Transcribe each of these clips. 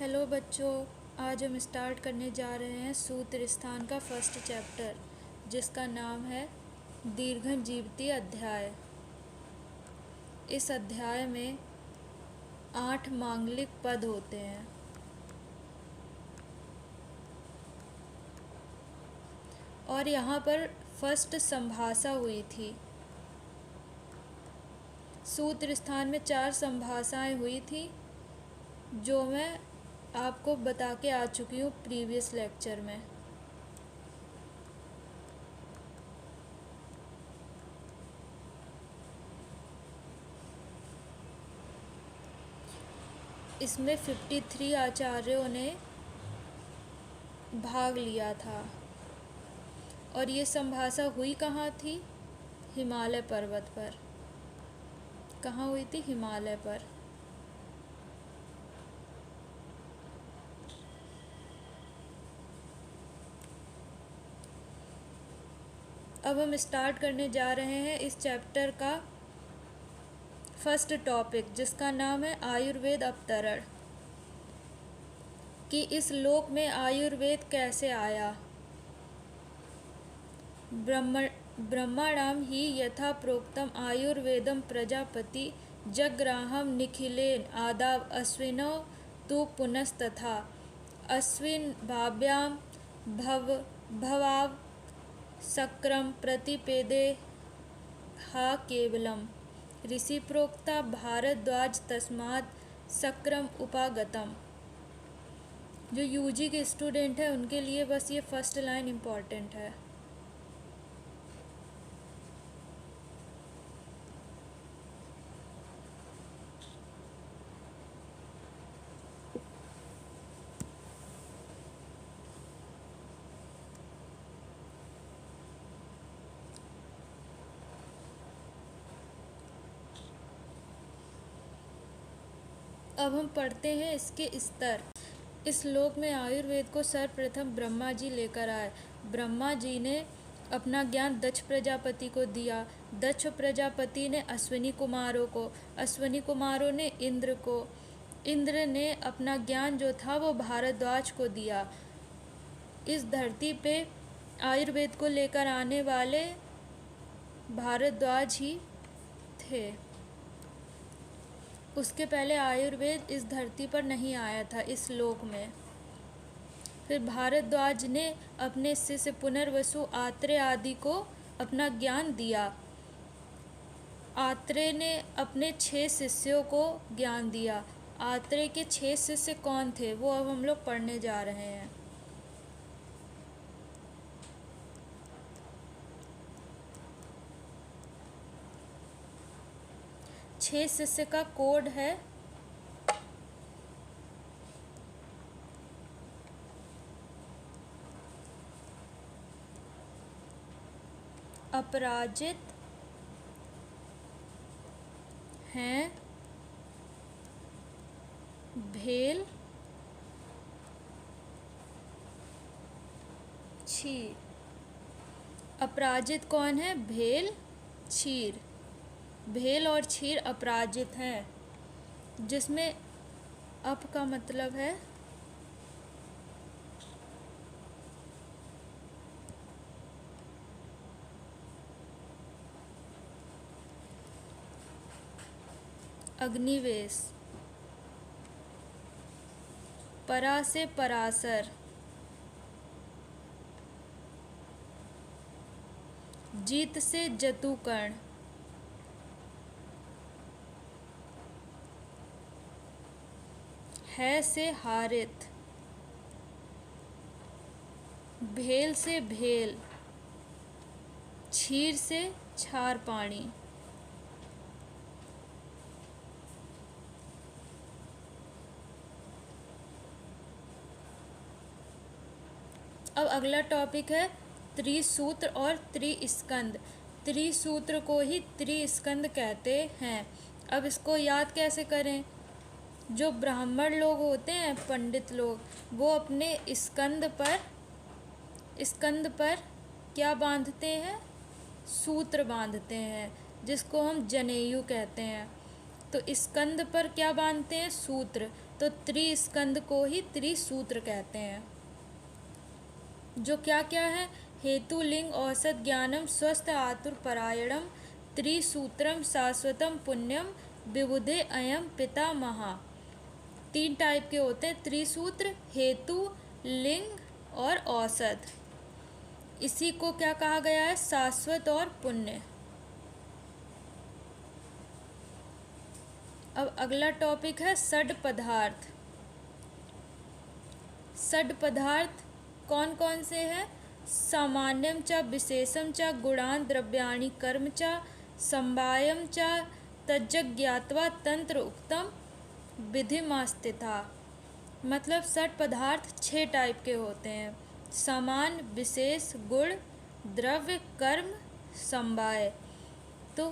Hello बच्चों, आज हम स्टार्ट करने जा रहे हैं सूत्र स्थान का फर्स्ट चैप्टर, जिसका नाम है दीर्घन जीवती अध्याय। इस अध्याय में 8 मांगलिक पद होते हैं और यहाँ पर फर्स्ट संभाषा हुई थी। सूत्र स्थान में 4 संभाषाएं हुई थी जो मैं आपको बता के आ चुकी हूँ प्रीवियस लेक्चर में। इसमें 53 आचार्यों ने भाग लिया था और ये संभाषा हुई कहाँ थी? हिमालय पर्वत पर। कहाँ हुई थी? हिमालय पर। अब हम स्टार्ट करने जा रहे हैं इस चैप्टर का फर्स्ट टॉपिक, जिसका नाम है आयुर्वेद अवतरण। कि इस लोक में आयुर्वेद कैसे आया। ब्रह्माणाम ही यथा प्रोक्तम आयुर्वेदम प्रजापति जग्राहम निखिलेन आदाव अश्विनो तु पुनस्तथा अश्विन भाव्याम भवाव सक्राम प्रतिपेदे हा केवलम ऋषि प्रोक्ता भारद्वाज तस्मात् सक्राम उपागतम। जो यूजी के स्टूडेंट है उनके लिए बस ये फर्स्ट लाइन इम्पॉर्टेंट है। अब हम पढ़ते हैं इसके स्तर। इस श्लोक में आयुर्वेद को सर्वप्रथम ब्रह्मा जी लेकर आए। ब्रह्मा जी ने अपना ज्ञान दक्ष प्रजापति को दिया। दक्ष प्रजापति ने अश्विनी कुमारों को, अश्विनी कुमारों ने इंद्र को, इंद्र ने अपना ज्ञान जो था वो भारद्वाज को दिया। इस धरती पे आयुर्वेद को लेकर आने वाले भारद्वाज ही थे। उसके पहले आयुर्वेद इस धरती पर नहीं आया था, इस लोक में। फिर भारद्वाज ने अपने शिष्य पुनर्वसु आत्रेय आदि को अपना ज्ञान दिया। आत्रेय ने अपने 6 शिष्यों को ज्ञान दिया। आत्रेय के 6 शिष्य कौन थे वो अब हम लोग पढ़ने जा रहे हैं। छह शिष्य का कोड है अपराजित हैं, भेल, क्षीर। अपराजित कौन है? भेल, क्षीर। भेल और क्षीर अपराजित हैं, जिसमें अप का मतलब है अग्निवेश। परा से पराशर। जीत से जतुकर्ण। है से हारित। भेल से भेल। क्षीर से छार पानी। अब अगला टॉपिक है त्रिसूत्र और त्रिस्कंद। त्रिसूत्र को ही त्रिस्कंद कहते हैं। अब इसको याद कैसे करें? जो ब्राह्मण लोग होते हैं, पंडित लोग, वो अपने स्कंद पर क्या बांधते हैं? सूत्र बांधते हैं, जिसको हम जनेयू कहते हैं। तो स्कंद पर क्या बांधते हैं? सूत्र। तो त्रिस्कंद को ही त्रिसूत्र कहते हैं। जो क्या क्या है? हेतु लिंग औसत ज्ञानम स्वस्थ आतुर परायणम त्रिसूत्रम शाश्वतम पुण्यम विबुधे अयम पिता महा। 3 टाइप के होते हैं त्रिसूत्र, हेतु, लिंग और औसत। इसी को क्या कहा गया है? शाश्वत और पुण्य। अब अगला टॉपिक है षड पदार्थ। षड पदार्थ कौन कौन से हैं? सामान्यम च विशेषम च गुणान द्रव्याणि कर्म च संवायम च तज्ज्ञात्वा तंत्र उक्तम विधिमास्थिता। मतलब षड पदार्थ 6 टाइप के होते हैं। समान, विशेष, गुण, द्रव्य, कर्म, समवाय। तो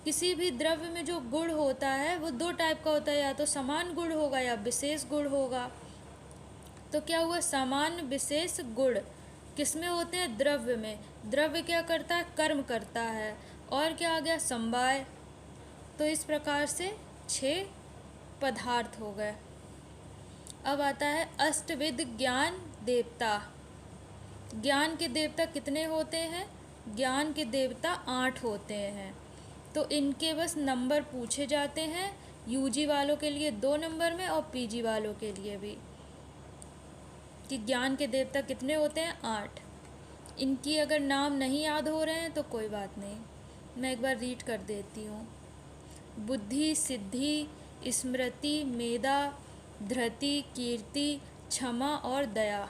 किसी भी द्रव्य में जो गुण होता है वो 2 टाइप का होता है, या तो समान गुण होगा या विशेष गुण होगा। तो क्या हुआ? समान विशेष गुण किस में होते हैं? द्रव्य में। द्रव्य क्या करता है? कर्म करता है। और क्या आ गया? समवाय। तो इस प्रकार से 6 पदार्थ हो गए। अब आता है अष्टविध ज्ञान देवता। ज्ञान के देवता कितने होते हैं? ज्ञान के देवता 8 होते हैं। तो इनके बस नंबर पूछे जाते हैं, यूजी वालों के लिए 2 नंबर में और पीजी वालों के लिए भी, कि ज्ञान के देवता कितने होते हैं? 8। इनकी अगर नाम नहीं याद हो रहे हैं तो कोई बात नहीं, मैं एक बार रीड कर देती हूँ। बुद्धि, सिद्धि, स्मृति, मेधा, धृति, कीर्ति, क्षमा और दया।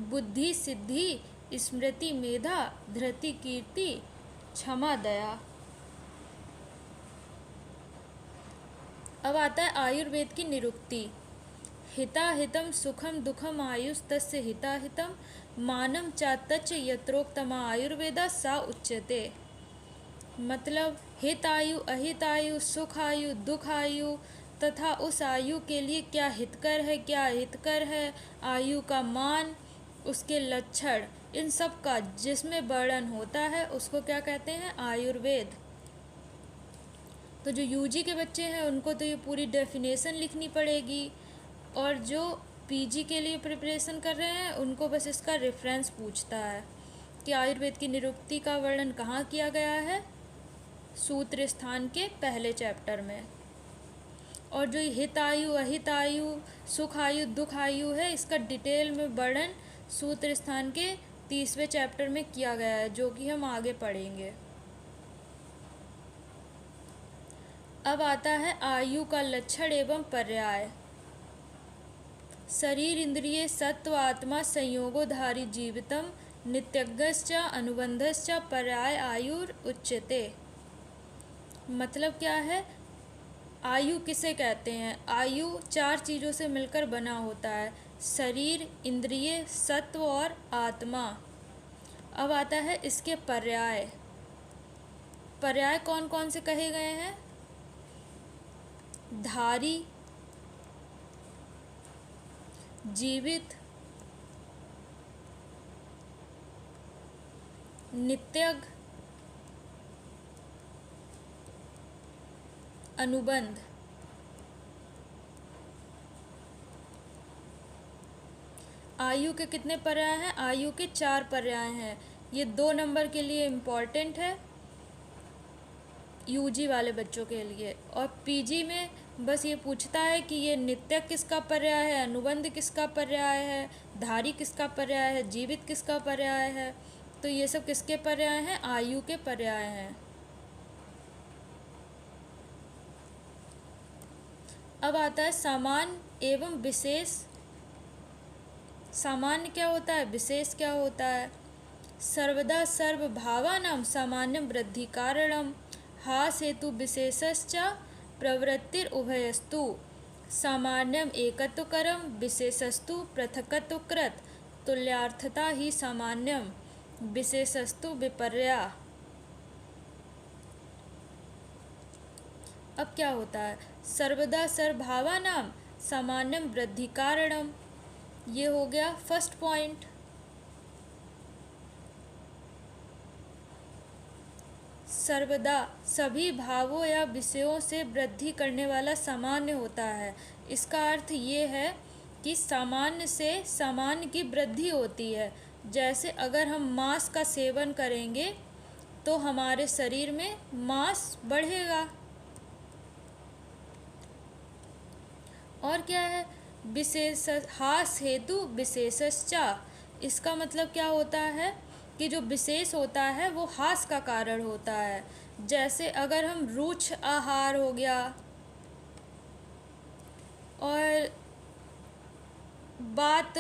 बुद्धि, सिद्धि, स्मृति, मेधा, धृति, कीर्ति, क्षमा, दया। अब आता है आयुर्वेद की निरुक्ति। हिता हितम सुखम दुखम आयुष तस्य हिता हितम मानम चातच यत्रोक्तमा आयुर्वेदा सा उच्यते। मतलब हित आयु, अहित आयु, सुख आयु, दुख आयु तथा उस आयु के लिए क्या हितकर है, क्या अहितकर है, आयु का मान, उसके लक्षण, इन सब का जिसमें वर्णन होता है उसको क्या कहते हैं? आयुर्वेद। तो जो यूजी के बच्चे हैं उनको तो ये पूरी डेफिनेशन लिखनी पड़ेगी, और जो पीजी के लिए प्रिपरेशन कर रहे हैं उनको बस इसका रेफरेंस पूछता है कि आयुर्वेद की निरुक्ति का वर्णन कहाँ किया गया है? सूत्र स्थान के पहले चैप्टर में। और जो हित आयु, अहित आयु, सुख आयु, दुख आयु है, इसका डिटेल में वर्णन सूत्र स्थान के 30वें चैप्टर में किया गया है, जो कि हम आगे पढ़ेंगे। अब आता है आयु का लक्षण एवं पर्याय। शरीर इंद्रिय सत्व आत्मा संयोगोधारी जीवितम नित्यज्ञश्च अनुबंधश्च पर्याय आयुर उच्यते। मतलब क्या है? आयु किसे कहते हैं? आयु 4 चीज़ों से मिलकर बना होता है, शरीर, इंद्रिय, सत्व और आत्मा। अब आता है इसके पर्याय। पर्याय कौन कौन से कहे गए हैं? धारी, जीवित, नित्यज्ञ, अनुबंध। आयु के कितने पर्याय हैं? आयु के 4 पर्याय हैं। ये 2 नंबर के लिए इम्पॉर्टेंट है, यूजी वाले बच्चों के लिए। और पीजी में बस ये पूछता है कि ये नित्य किसका पर्याय है, अनुबंध किसका पर्याय है, धारी किसका पर्याय है, जीवित किसका पर्याय है। तो ये सब किसके पर्याय हैं? आयु के पर्याय हैं। अब आता है सामान्य एवं विशेष। सामान्य क्या होता है? विशेष क्या होता है? सर्वदा सर्वभावानां सामान्यं वृद्धि कारणम हास हेतु विशेषश्च प्रवृत्तिर उभयस्तु सामान्यम एकत्वकरम विशेषस्तु पृथकत्वकृत तुल्यार्थता ही सामान्यम विशेषस्तु विपर्या। अब क्या होता है? सर्वदा सर्वभावानां सामान्यम वृद्धि कारणम, ये हो गया फर्स्ट पॉइंट। सर्वदा सभी भावों या विषयों से वृद्धि करने वाला सामान्य होता है। इसका अर्थ ये है कि सामान्य से सामान्य की वृद्धि होती है। जैसे अगर हम मांस का सेवन करेंगे तो हमारे शरीर में मांस बढ़ेगा। और क्या है, विशेष हास हेतु विशेषश्चा। इसका मतलब क्या होता है कि जो विशेष होता है वो हास का कारण होता है। जैसे अगर हम रुक्ष आहार हो गया और बात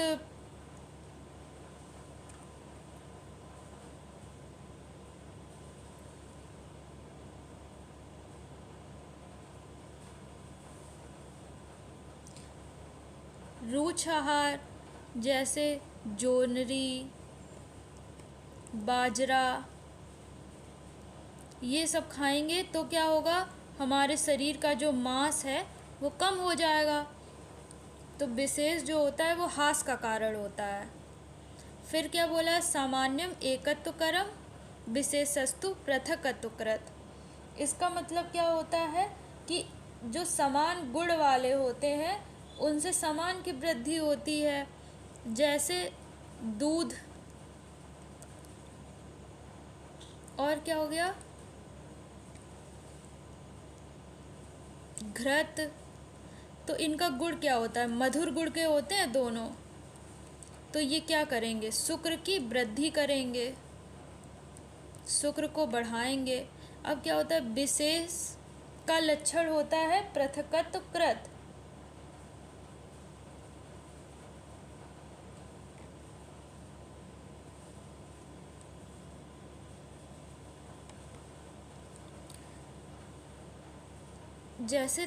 रुक्ष आहार जैसे जोनरी, बाजरा, ये सब खाएंगे तो क्या होगा, हमारे शरीर का जो मांस है वो कम हो जाएगा। तो विशेष जो होता है वो हास का कारण होता है। फिर क्या बोला, सामान्यम एकत्वकरम विशेषस्तु पृथकत्वकृत। इसका मतलब क्या होता है कि जो समान गुण वाले होते हैं उनसे समान की वृद्धि होती है। जैसे दूध, और क्या हो गया, घृत, तो इनका गुण क्या होता है, मधुर गुण के होते हैं दोनों। तो ये क्या करेंगे, शुक्र की वृद्धि करेंगे, शुक्र को बढ़ाएंगे। अब क्या होता है, विशेष का लक्षण होता है पृथकत्वकृत। जैसे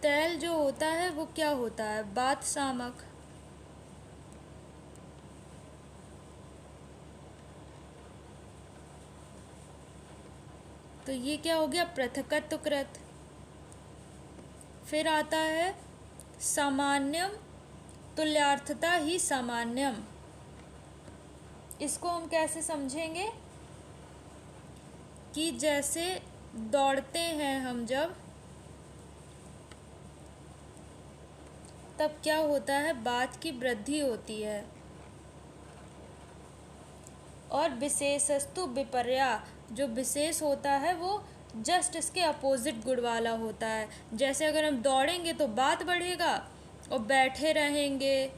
तेल जो होता है वो क्या होता है, बात सामक। तो ये क्या हो गया, पृथकत्वकृत। फिर आता है सामान्यम तुल्यार्थता ही सामान्यम। इसको हम कैसे समझेंगे कि जैसे दौड़ते हैं हम जब, तब क्या होता है, बात की वृद्धि होती है। और विशेषस्तु विपर्या, जो विशेष होता है वो जस्ट इसके अपोजिट गुण वाला होता है। जैसे अगर हम दौड़ेंगे तो बात बढ़ेगा, और बैठे रहेंगे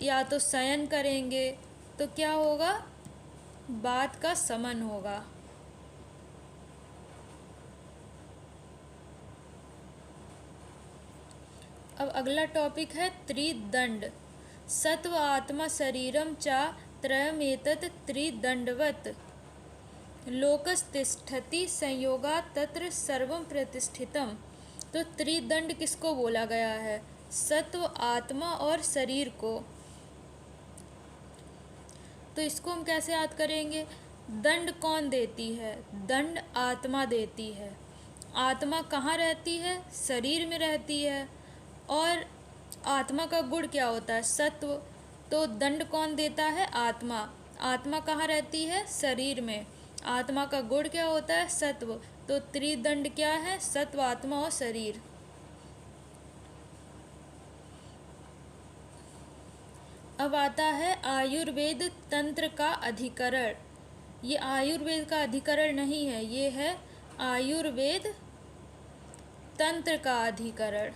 या तो शयन करेंगे तो क्या होगा, बात का समन होगा। अब अगला टॉपिक है त्रिदंड। सत्व आत्मा शरीरम चा त्रयमेतत् त्रिदंडवत् लोकस्तिष्ठति संयोगा तत्र सर्वं प्रतिष्ठितम। तो त्रिदंड किसको बोला गया है, सत्व, आत्मा और शरीर को। तो इसको हम कैसे याद करेंगे, दंड कौन देती है, दंड आत्मा देती है। आत्मा कहाँ रहती है, शरीर में रहती है। और आत्मा का गुण क्या होता है, सत्व। तो दंड कौन देता है, आत्मा। आत्मा कहाँ रहती है, शरीर में। आत्मा का गुण क्या होता है, सत्व। तो त्रिदंड क्या है, सत्व, आत्मा और शरीर। अब आता है आयुर्वेद तंत्र का अधिकरण। ये आयुर्वेद का अधिकरण नहीं है, ये है आयुर्वेद तंत्र का अधिकरण।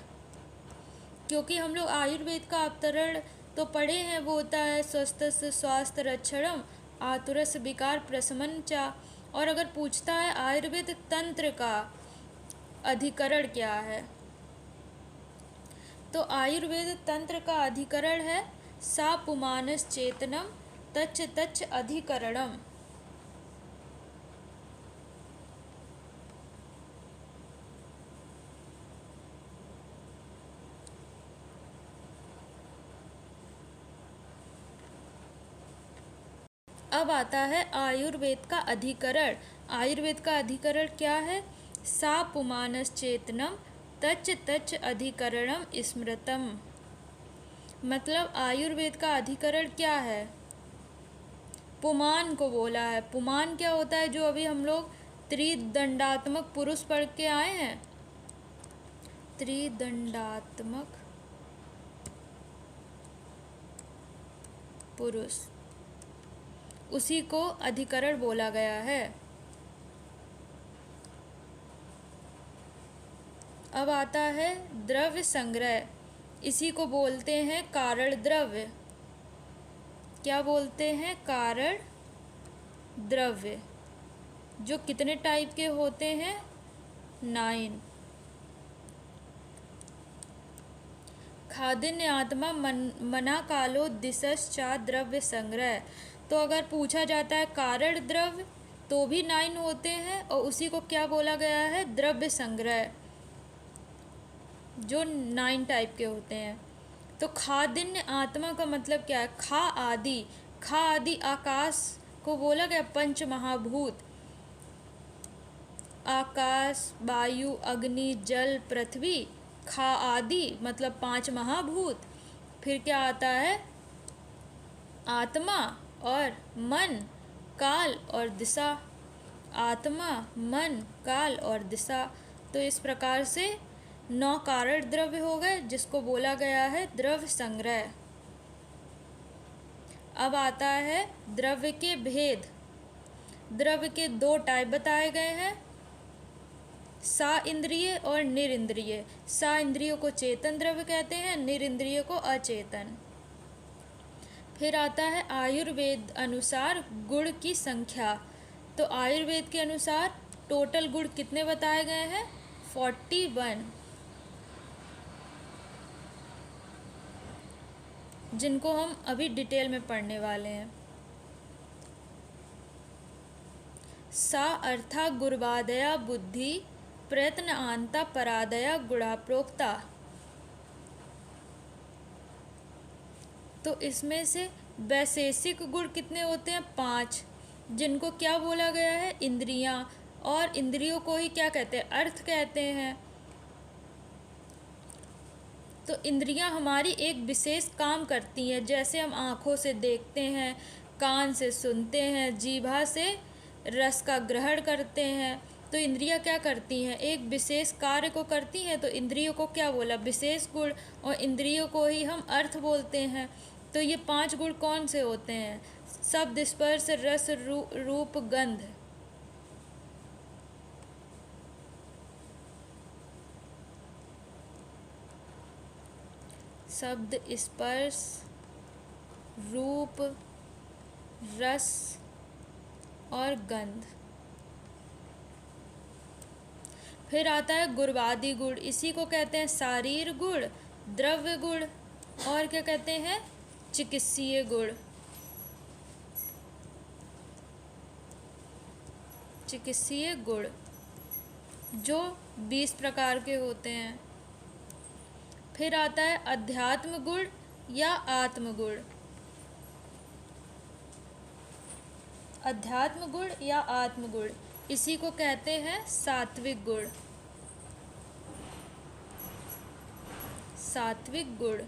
क्योंकि हम लोग आयुर्वेद का अवतरण तो पढ़े हैं, वो होता है स्वस्थ स्वास्थ्य रक्षणम आतुरस विकार प्रशमन चा। और अगर पूछता है आयुर्वेद तंत्र का अधिकरण क्या है, तो आयुर्वेद तंत्र का अधिकरण है सा पुमानस चेतनम तच्च तच्च अधिकरणम। अब आता है आयुर्वेद का अधिकरण। आयुर्वेद का अधिकरण क्या है, सा पुमानस चेतनम तच्च तच्च अधिकरणम स्मृतम। मतलब आयुर्वेद का अधिकरण क्या है, पुमान को बोला है। पुमान क्या होता है, जो अभी हम लोग त्रिदंडात्मक पुरुष पढ़ के आए हैं? त्रिदंडात्मक पुरुष, उसी को अधिकरण बोला गया है। अब आता है द्रव्य संग्रह, इसी को बोलते हैं कारण द्रव्य। क्या बोलते हैं? कारण द्रव्य। जो कितने टाइप के होते हैं? 9। खादिन्य आत्मा मना कालो दिशश्चा द्रव्य संग्रह। तो अगर पूछा जाता है कारण द्रव्य तो भी 9 होते हैं, और उसी को क्या बोला गया है? द्रव्य संग्रह, जो 9 टाइप के होते हैं। तो खादिन्य आत्मा का मतलब क्या है? खा आदि, खा आदि आकाश को बोला गया पंच महाभूत। आकाश, वायु, अग्नि, जल, पृथ्वी, खा आदि मतलब 5 महाभूत। फिर क्या आता है? आत्मा और मन, काल और दिशा। आत्मा, मन, काल और दिशा। तो इस प्रकार से 9 कारण द्रव्य हो गए, जिसको बोला गया है द्रव्य संग्रह। अब आता है द्रव्य के भेद। द्रव्य के 2 टाइप बताए गए हैं, सा इंद्रिय और निरिंद्रिय। सा इंद्रियों को चेतन द्रव्य कहते हैं, निरिंद्रिय को अचेतन। फिर आता है आयुर्वेद अनुसार गुण की संख्या। तो आयुर्वेद के अनुसार टोटल गुण कितने बताए गए हैं? 41, जिनको हम अभी डिटेल में पढ़ने वाले हैं। सा अर्था गुर्वादया बुद्धि प्रयत्न आंता परादया गुणा प्रोक्ता। तो इसमें से वैशेषिक गुण कितने होते हैं? 5, जिनको क्या बोला गया है? इंद्रियां। और इंद्रियों को ही क्या कहते हैं? अर्थ कहते हैं। तो इंद्रियां हमारी एक विशेष काम करती हैं, जैसे हम आँखों से देखते हैं, कान से सुनते हैं, जीभा से रस का ग्रहण करते हैं। तो इंद्रियां क्या करती हैं? एक विशेष कार्य को करती हैं। तो इंद्रियों को क्या बोला? विशेष गुण। और इंद्रियों को ही हम अर्थ बोलते हैं। तो ये 5 गुण कौन से होते हैं? शब्द, स्पर्श, रस, रूप, गंध। शब्द, स्पर्श, रूप, रस और गंध। फिर आता है गुर्वादि गुण, इसी को कहते हैं शारीर गुण, द्रव्य गुण और क्या कहते हैं? चिकित्सीय गुण। चिकित्सीय गुण जो 20 प्रकार के होते हैं। फिर आता है अध्यात्म गुण या आत्म गुण। अध्यात्म गुण या आत्म गुण, इसी को कहते हैं सात्विक गुण। सात्विक गुण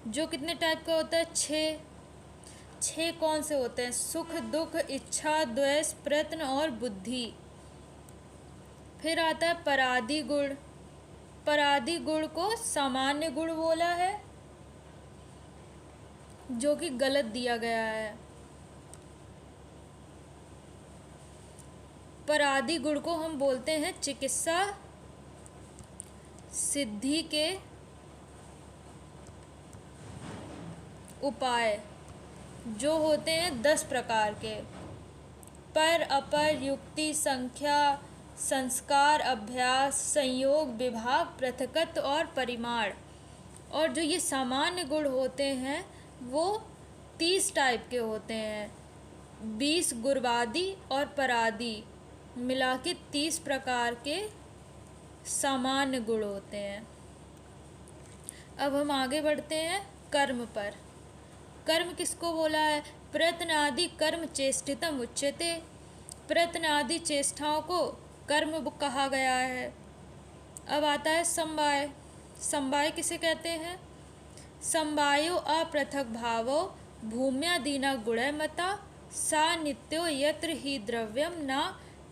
जो कितने टाइप का होता है? 6 कौन से होते हैं? सुख, दुख, इच्छा, द्वेष, प्रयत्न और बुद्धि। फिर आता है परादि गुण। परादि गुण को सामान्य गुण बोला है, जो कि गलत दिया गया है। परादि गुण को हम बोलते हैं चिकित्सा सिद्धि के उपाय, जो होते हैं 10 प्रकार के। पर, अपर, युक्ति, संख्या, संस्कार, अभ्यास, संयोग, विभाग, पृथकत्व और परिमाण। और जो ये सामान्य गुण होते हैं वो 30 टाइप के होते हैं। 20 गुर्वादि और परादि मिला के 30 प्रकार के सामान्य गुण होते हैं। अब हम आगे बढ़ते हैं कर्म पर। कर्म किसको बोला है? प्रयत्न आदि कर्म चेष्टितम उच्यते। प्रयत्न आदि चेष्टाओं को कर्म कहा गया है। अब आता है समवाय। समवाय किसे कहते हैं? समवायो अपृथक भावो भूम्यादीना गुणमता सा नित्यो यत्र ही द्रव्यम न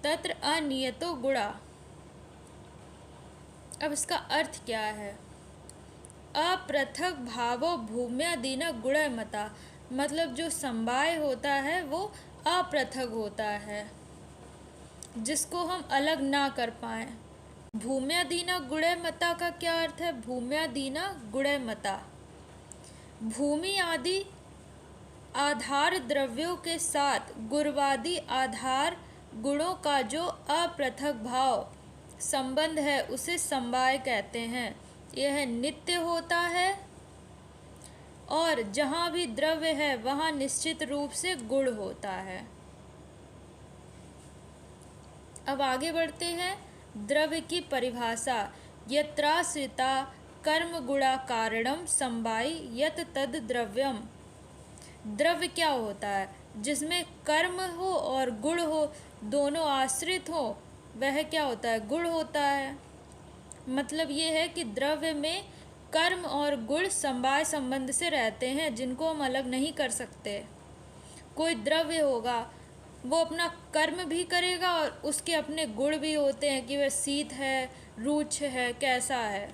तत्र अनियतो गुणा। अब इसका अर्थ क्या है? अपृथक भावो भूम्यादीना गुण मता, मतलब जो समवाय होता है वो अपृथक होता है, जिसको हम अलग ना कर पाए। भूम्यादीना गुण मता का क्या अर्थ है? भूम्यादीना गुण मता, भूमि आदि आधार द्रव्यों के साथ गुणवादी आधार गुणों का जो अपृथक भाव संबंध है उसे समवाय कहते हैं। यह नित्य होता है और जहाँ भी द्रव्य है वहाँ निश्चित रूप से गुण होता है। अब आगे बढ़ते हैं। द्रव्य की परिभाषा, यत्राश्रिता कर्म गुणा कारणम समवायी यत तद द्रव्यम। द्रव्य क्या होता है? जिसमें कर्म हो और गुण हो, दोनों आश्रित हो, वह क्या होता है? गुण होता है। मतलब ये है कि द्रव्य में कर्म और गुण समवाय संबंध से रहते हैं, जिनको हम अलग नहीं कर सकते। कोई द्रव्य होगा, वो अपना कर्म भी करेगा और उसके अपने गुण भी होते हैं कि वह शीत है, रुक्ष है, कैसा है।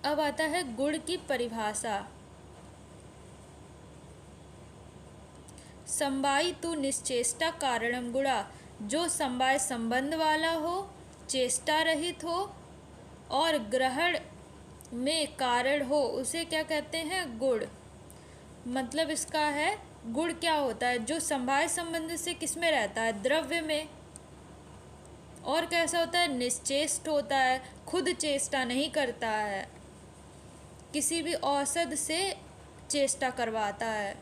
अब आता है गुण की परिभाषा। समवायी तु निश्चेष्टा कारणम गुणा, जो समवाय संबंध वाला हो, चेष्टा रहित हो और ग्रहण में कारण हो, उसे क्या कहते हैं? गुण। मतलब इसका है गुण क्या होता है? जो समवाय संबंध से किस में रहता है? द्रव्य में। और कैसा होता है? निश्चेष्ट होता है, खुद चेष्टा नहीं करता है, किसी भी औषध से चेष्टा करवाता है।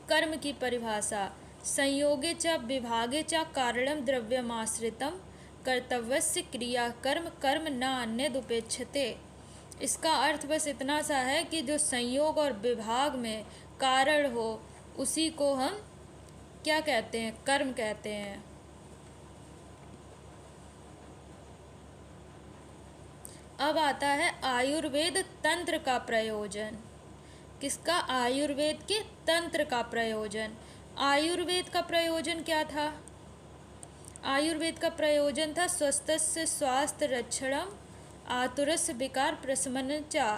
कर्म की परिभाषा, संयोगे च विभागे च कारणम द्रव्यमाश्रितम कर्तव्यस्य क्रिया कर्म कर्म न अन्यदुपेक्षते। इसका अर्थ बस इतना सा है कि जो संयोग और विभाग में कारण हो उसी को हम क्या कहते हैं? कर्म कहते हैं। अब आता है आयुर्वेद तंत्र का प्रयोजन। किसका? आयुर्वेद के तंत्र का प्रयोजन। आयुर्वेद का प्रयोजन क्या था? आयुर्वेद का प्रयोजन था स्वस्थस्य स्वास्थ्य रक्षणम आतुरस्य विकार प्रशमन चा।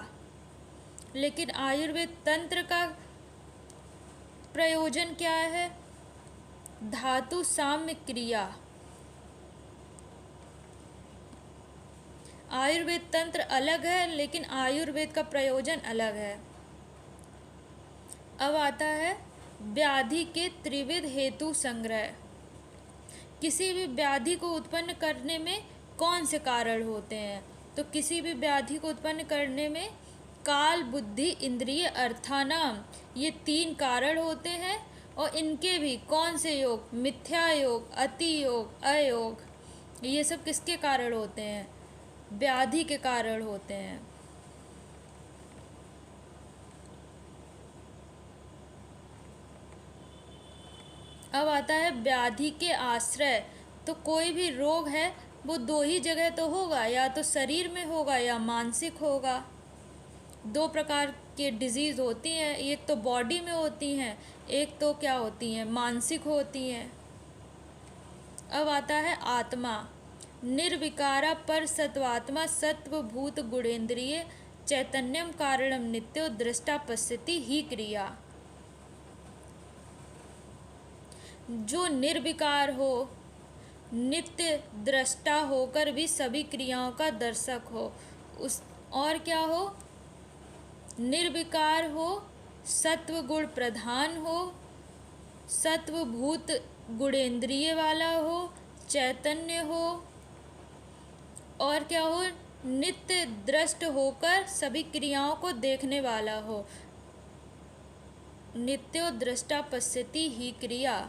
लेकिन आयुर्वेद तंत्र का प्रयोजन क्या है? धातु साम्य क्रिया। आयुर्वेद तंत्र अलग है लेकिन आयुर्वेद का प्रयोजन अलग है। अब आता है व्याधि के त्रिविध हेतु संग्रह। किसी भी व्याधि को उत्पन्न करने में कौन से कारण होते हैं? तो किसी भी व्याधि को उत्पन्न करने में काल, बुद्धि, इंद्रिय, अर्थानाम, ये 3 कारण होते हैं। और इनके भी कौन से योग? मिथ्या योग, अति योग, अयोग, ये सब किसके कारण होते हैं? व्याधि के कारण होते हैं। अब आता है व्याधि के आश्रय। तो कोई भी रोग है वो 2 ही जगह तो होगा, या तो शरीर में होगा या मानसिक होगा। 2 प्रकार के डिजीज़ होती हैं, एक तो बॉडी में होती हैं, एक तो क्या होती हैं? मानसिक होती हैं। अब आता है आत्मा। निर्विकारा पर सत्वात्मा सत्वभूत गुणेन्द्रिय चैतन्यम कारणम नित्यो दृष्टा पश्यति ही क्रिया। जो निर्विकार हो, नित्य दृष्टा होकर भी सभी क्रियाओं का दर्शक हो, उस और क्या हो? निर्विकार हो, सत्व गुण प्रधान हो, सत्वभूत गुणेन्द्रिय वाला हो, चैतन्य हो, और क्या हो? नित्य दृष्ट होकर सभी क्रियाओं को देखने वाला हो। नित्यो दृष्टा पश्यति ही क्रिया।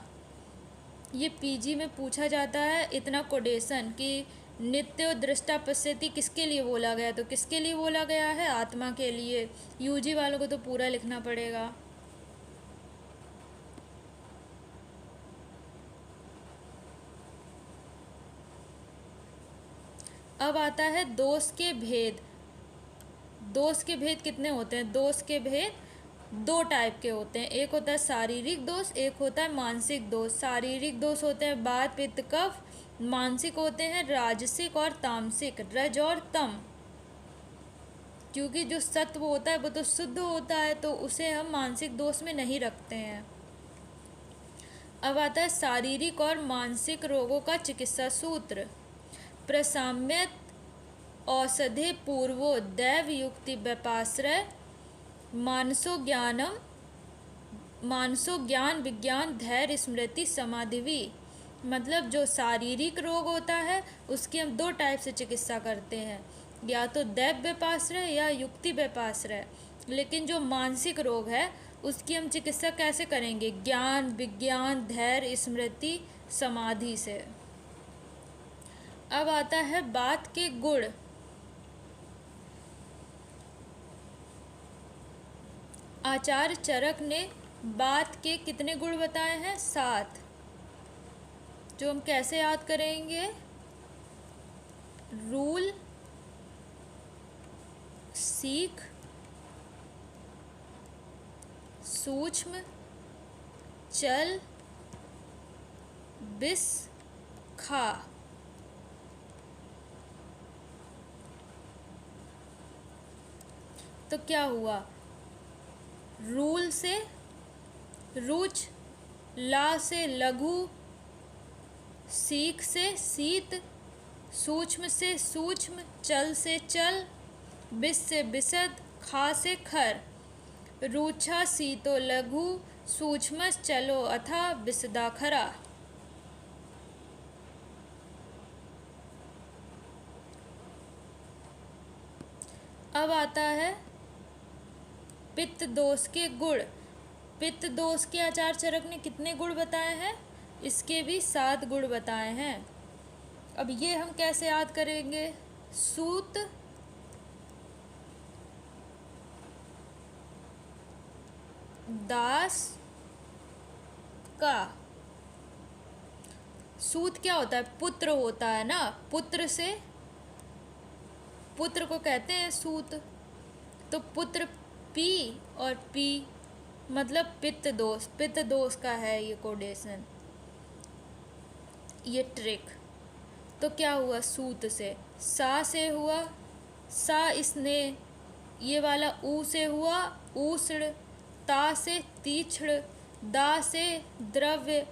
ये पीजी में पूछा जाता है इतना कोडेशन कि नित्यो दृष्टा पश्यति किसके लिए बोला गया? तो किसके लिए बोला गया है? आत्मा के लिए। यूजी वालों को तो पूरा लिखना पड़ेगा। अब आता है दोष के भेद। दोष के भेद कितने होते हैं? दोष के भेद दो टाइप के होते हैं, एक होता है शारीरिक दोष, एक होता है मानसिक दोष। शारीरिक दोष होते हैं वात पित्त कफ, मानसिक होते हैं राजसिक और तामसिक, रज और तम। क्योंकि जो सत्व होता है वो तो शुद्ध होता है, तो उसे हम मानसिक दोष में नहीं रखते हैं। अब आता है शारीरिक और मानसिक रोगों का चिकित्सा सूत्र। प्रसाम्यत औषधे पूर्वो दैव युक्ति व्यपाश्रय मानसो ज्ञान विज्ञान धैर्य स्मृति समाधिवी। मतलब जो शारीरिक रोग होता है उसकी हम दो टाइप से चिकित्सा करते हैं, या तो दैव व्यपाश्रय या युक्ति व्यपाश्रय। लेकिन जो मानसिक रोग है उसकी हम चिकित्सा कैसे करेंगे? ज्ञान विज्ञान धैर्य स्मृति समाधि से। अब आता है बात के गुण। आचार्य चरक ने बात के कितने गुण बताए हैं? 7, जो हम कैसे याद करेंगे? रूल, सीख, सूक्ष्म, चल, बिस, खा। तो क्या हुआ? रूल से रुच, ला से लघु, सीख से शीत, सूक्ष्म से सूक्ष्म, चल से चल, बिस से बिसद, खा से खर। रूछा शीतो लघु, सूक्ष्म चलो अथा बिसदा खरा। अब आता है पित्त दोष के गुण। पित्त दोष के आचार्य चरक ने कितने गुण बताए हैं? इसके भी 7 गुण बताए हैं। अब ये हम कैसे याद करेंगे? सूत, दास का। सूत क्या होता है? पुत्र होता है ना, पुत्र से, पुत्र को कहते हैं सूत। तो पुत्र पी और पी मतलब पित्त दोष। पित्त दोष का है ये कोडेशन, ये ट्रिक। तो क्या हुआ? सूत से, सा से हुआ सा स्नेह, ये वाला ऊ से हुआ ऊष्ण, ता से तीक्ष्ण, दा से द्रव्य,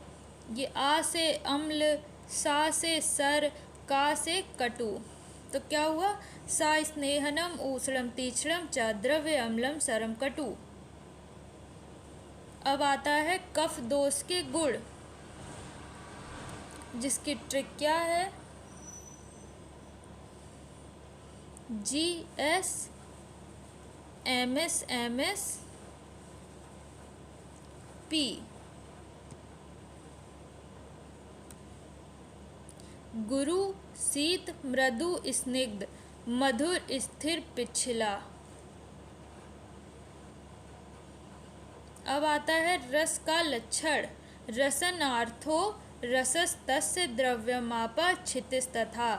ये आ से अम्ल, सा से सर, का से कटु। तो क्या हुआ? सा स्नेहनम ऊष्णम तीक्ष्णम च द्रव्य अम्लम सरम कटु। अब आता है कफ दोष के गुण, जिसकी ट्रिक क्या है? GS MS P। गुरु शीत मृदु स्निग्ध मधुर स्थिर पिछला। अब आता है रस का लक्षण। रसनार्थो रसस्तस्य द्रव्यमापा क्षितिस् तथा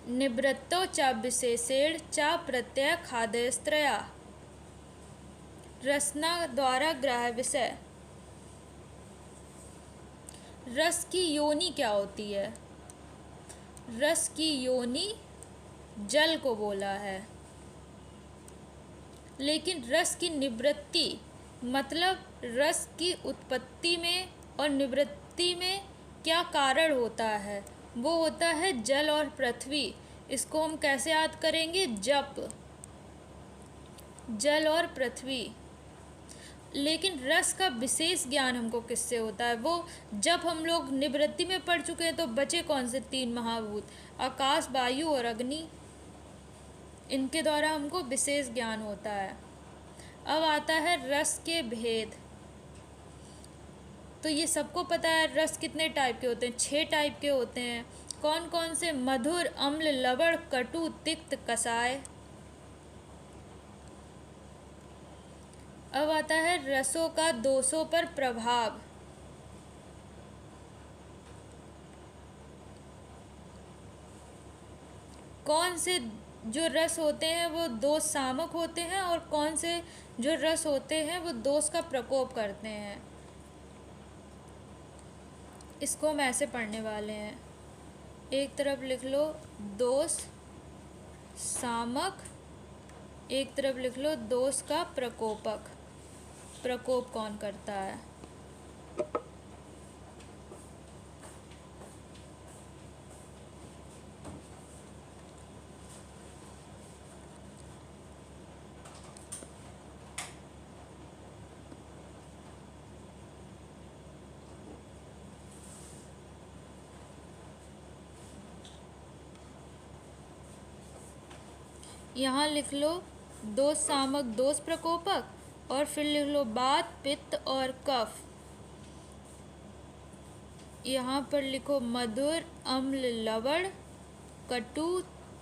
निवृत्तो च विशेषेण च प्रत्यय खादयस्त्रया। रसना द्वारा ग्राह्य विषय। रस की योनि क्या होती है? रस की योनि जल को बोला है। लेकिन रस की निवृत्ति मतलब रस की उत्पत्ति में और निवृत्ति में क्या कारण होता है? वो होता है जल और पृथ्वी। इसको हम कैसे याद करेंगे? जप, जल और पृथ्वी। लेकिन रस का विशेष ज्ञान हमको किससे होता है? वो जब हम लोग निवृत्ति में पढ़ चुके हैं, तो बचे कौन से 3 महाभूत? आकाश, वायु और अग्नि। इनके द्वारा हमको विशेष ज्ञान होता है। अब आता है रस के भेद। तो ये सबको पता है रस कितने टाइप के होते हैं? 6 टाइप के होते हैं। कौन कौन से? मधुर, अम्ल, लवण, कटु, तिक्त, कसाय। अब आता है रसों का दोषों पर प्रभाव। कौन से जो रस होते हैं वो दोष सामक होते हैं और कौन से जो रस होते हैं वो दोष का प्रकोप करते हैं। इसको हम ऐसे पढ़ने वाले हैं। एक तरफ लिख लो दोष सामक, एक तरफ लिख लो दोष का प्रकोपक। प्रकोप कौन करता है? यहाँ लिख लो दोष सामक दोष प्रकोपक और फिर लिख लो बात पित्त और कफ। यहाँ पर लिखो मधुर अम्ल लवण कटु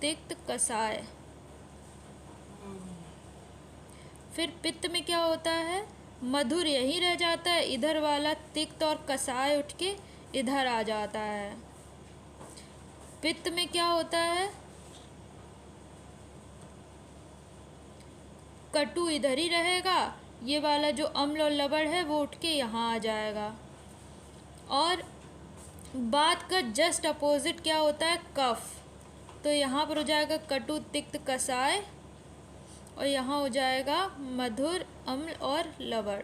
तिक्त कसाय। फिर पित्त में क्या होता है? मधुर यहीं रह जाता है, इधर वाला तिक्त और कसाय उठ के इधर आ जाता है। पित्त में क्या होता है? कटु इधर ही रहेगा, ये वाला जो अम्ल और लवण है वो उठ के यहाँ आ जाएगा। और बात का जस्ट अपोजिट क्या होता है? कफ। तो यहाँ पर हो जाएगा कटु तिक्त कसाय और यहाँ हो जाएगा मधुर अम्ल और लवण।